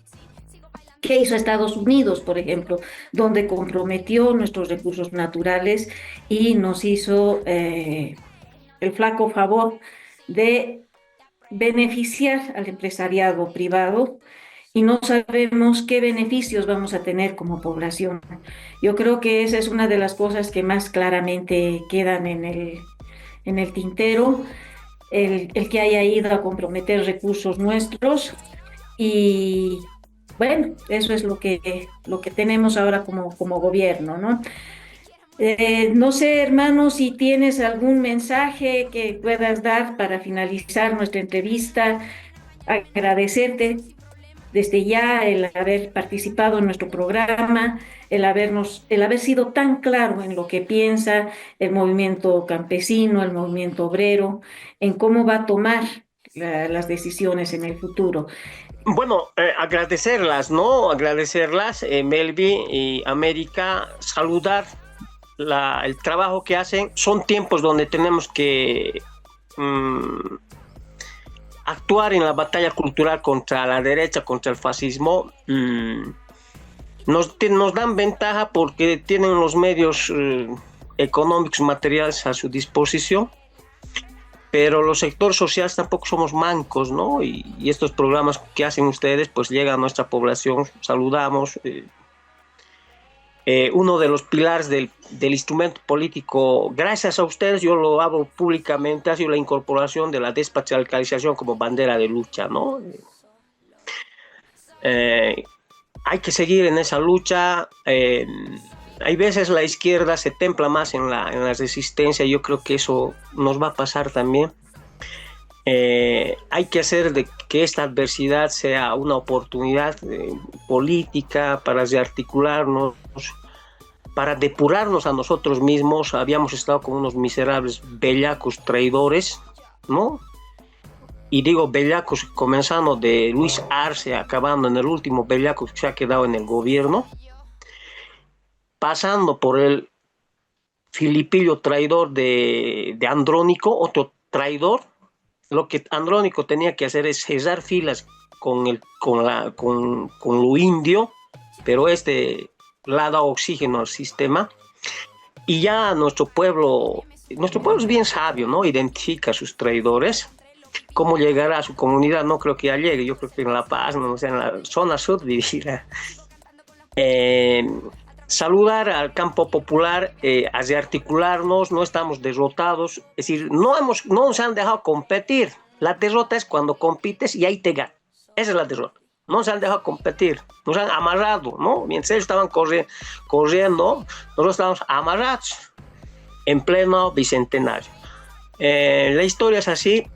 hizo a Estados Unidos, por ejemplo, donde comprometió nuestros recursos naturales y nos hizo el flaco favor de beneficiar al empresariado privado y no sabemos qué beneficios vamos a tener como población. Yo creo que esa es una de las cosas que más claramente quedan en el tintero, el que haya ido a comprometer recursos nuestros y bueno, eso es lo que tenemos ahora como gobierno, ¿no? No sé, hermano, si tienes algún mensaje que puedas dar para finalizar nuestra entrevista, agradecerte desde ya el haber participado en nuestro programa, el haber sido tan claro en lo que piensa el movimiento campesino, el movimiento obrero, en cómo va a tomar las decisiones en el futuro. Bueno, agradecerlas, ¿no? Agradecerlas, Melvi y América, saludar el trabajo que hacen. Son tiempos donde tenemos que actuar en la batalla cultural contra la derecha, contra el fascismo. Nos dan ventaja porque tienen los medios económicos, materiales a su disposición. Pero los sectores sociales tampoco somos mancos, ¿no? Y estos programas que hacen ustedes, pues llegan a nuestra población, saludamos. Uno de los pilares del instrumento político, gracias a ustedes, yo lo hago públicamente, ha sido la incorporación de la despatriarcalización como bandera de lucha, ¿no? Hay que seguir en esa lucha. Hay veces la izquierda se templa más en la resistencia, yo creo que eso nos va a pasar también. Hay que hacer de que esta adversidad sea una oportunidad política para rearticularnos, para depurarnos a nosotros mismos. Habíamos estado como unos miserables bellacos traidores, ¿no? Y digo bellacos comenzando de Luis Arce, acabando en el último bellaco que se ha quedado en el gobierno, pasando por el filipillo traidor de Andrónico, otro traidor. Lo que Andrónico tenía que hacer es cerrar filas con lo indio, pero le ha dado oxígeno al sistema. Y ya nuestro pueblo es bien sabio, ¿no? Identifica a sus traidores. ¿Cómo llegará a su comunidad? No creo que ya llegue, yo creo que en La Paz, no sé, en la zona sur vivirá. Saludar al campo popular, a rearticularnos, no estamos derrotados, es decir, no nos han dejado competir. La derrota es cuando compites y ahí te ganan. Esa es la derrota. No nos han dejado competir, nos han amarrado, ¿no? Mientras ellos estaban corriendo, nosotros estábamos amarrados en pleno bicentenario. La historia es así.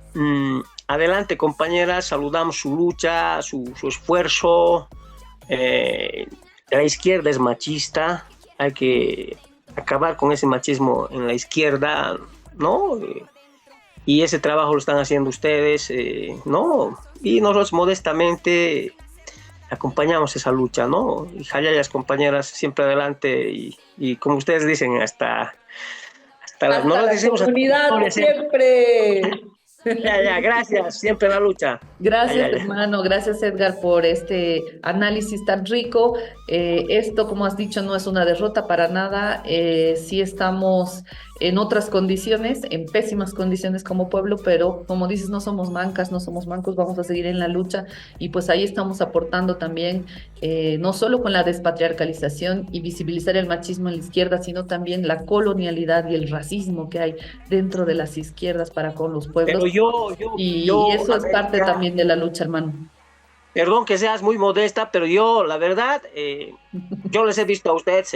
Adelante, compañeras, saludamos su lucha, su esfuerzo. La izquierda es machista, hay que acabar con ese machismo en la izquierda, ¿no? Y ese trabajo lo están haciendo ustedes, ¿no? Y nosotros modestamente acompañamos esa lucha, ¿no? Y las compañeras siempre adelante y como ustedes dicen, hasta las no las decimos comunidad siempre. Ya, gracias, siempre la lucha. Gracias, hermano, gracias, Edgar, por este análisis tan rico. Esto, como has dicho, no es una derrota para nada. Sí estamos en otras condiciones, en pésimas condiciones como pueblo, pero como dices, no somos mancas, no somos mancos, vamos a seguir en la lucha y pues ahí estamos aportando también, no solo con la despatriarcalización y visibilizar el machismo en la izquierda, sino también la colonialidad y el racismo que hay dentro de las izquierdas para con los pueblos. Pero y eso es parte también de la lucha, hermano. Perdón que seas muy modesta, pero yo, la verdad, yo les he visto a ustedes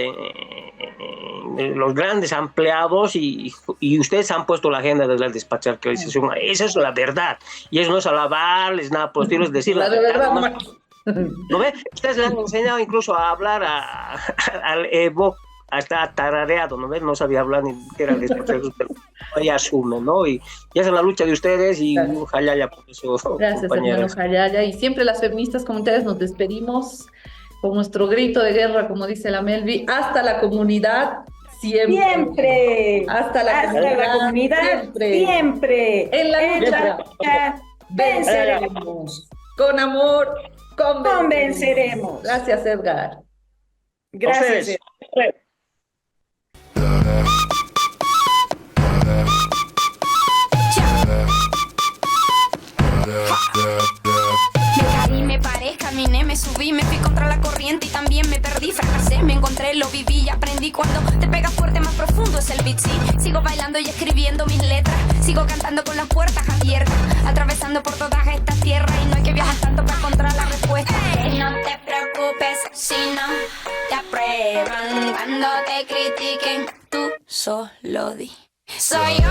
los grandes empleados y ustedes han puesto la agenda de la despatriarcalización. Esa es la verdad. Y eso no es alabarles, nada por estilo, es decir la verdad. ¿No ve? Ustedes le han enseñado incluso a hablar al Evo, hasta tarareado, ¿no ves? No sabía hablar ni siquiera de esto, pero ahí asume, ¿no? Y esa es la lucha de ustedes y Jayaya por eso. Gracias, hermano Jayaya. Y siempre las feministas comunitarias nos despedimos con nuestro grito de guerra, como dice la Melvi, hasta la comunidad. Siempre. Hasta la comunidad. Siempre. En la lucha venceremos. Con amor convenceremos. Gracias, Edgar. Gracias. Me paré, caminé, me subí, me fui contra la corriente y también me perdí, fracasé, me encontré, lo viví y aprendí. Cuando te pega fuerte, más profundo es el beat, sí. Sigo bailando y escribiendo mis letras, sigo cantando con las puertas abiertas, atravesando por toda esta tierra y no hay que viajar tanto para encontrar la respuesta. Y no te preocupes si no te aprueban, cuando te critiquen, tú solo di. Soy yo.